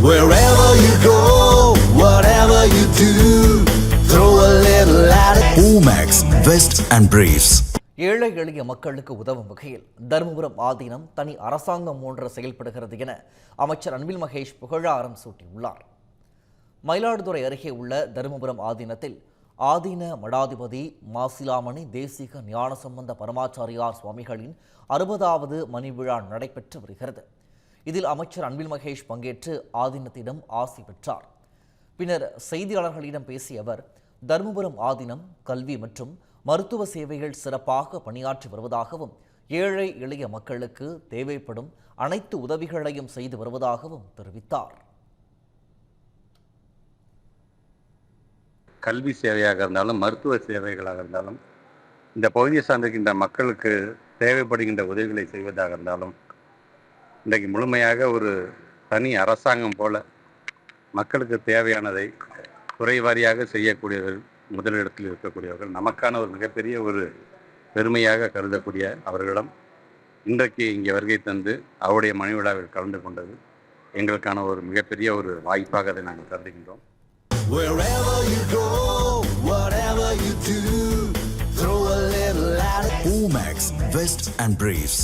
Wherever you go, whatever you do, throw a little at it. Omax, Vest and Briefs. ஏழை எளிய மக்களுக்கு உதவும் வகையில் தருமபுரம் ஆதீனம் தனி அரசாங்கம் ஒன்று செயல்படுகிறது என அமைச்சர் அன்பில் மகேஷ் புகழாரம் சூட்டியுள்ளார். மயிலாடுதுறை அருகே உள்ள தருமபுரம் ஆதீனத்தில் ஆதீன மடாதிபதி மாசிலாமணி தேசிக ஞானசம்பந்த பரமாச்சாரியார் சுவாமிகளின் 60வது மணி விழா நடைபெற்று வருகிறது. இதில் அமைச்சர் அன்பில் மகேஷ் பங்கேற்று ஆதீனத்திடம் ஆசி பெற்றார். பின்னர் செய்தியாளர்களிடம் பேசிய அவர், தருமபுரம் ஆதீனம் கல்வி மற்றும் மருத்துவ சேவைகள் சிறப்பாக பணியாற்றி வருவதாகவும் ஏழை எளிய மக்களுக்கு தேவைப்படும் அனைத்து உதவிகளையும் செய்து வருவதாகவும் தெரிவித்தார். கல்வி சேவையாக இருந்தாலும் மருத்துவ சேவைகளாக இருந்தாலும் இந்த பகுதியை சார்ந்திருக்கின்ற மக்களுக்கு தேவைப்படுகின்ற உதவிகளை செய்வதாக இருந்தாலும் இன்றைக்கு முழுமையாக ஒரு தனி அரசாங்கம் போல மக்களுக்கு தேவையானதை துறை வாரியாக செய்யக்கூடியவர்கள் முதலிடத்தில் இருக்கக்கூடியவர்கள் நமக்கான ஒரு மிகப்பெரிய ஒரு பெருமையாக கருதக்கூடிய அவர்களிடம் இன்றைக்கு இங்கே வருகை தந்து அவருடைய மணி விழாவில் கலந்து கொண்டது எங்களுக்கான ஒரு மிகப்பெரிய ஒரு வாய்ப்பாக அதை நாங்கள் கருதுகின்றோம். Wherever you go, whatever you do, throw a little at it. Omax, Vest and Briefs.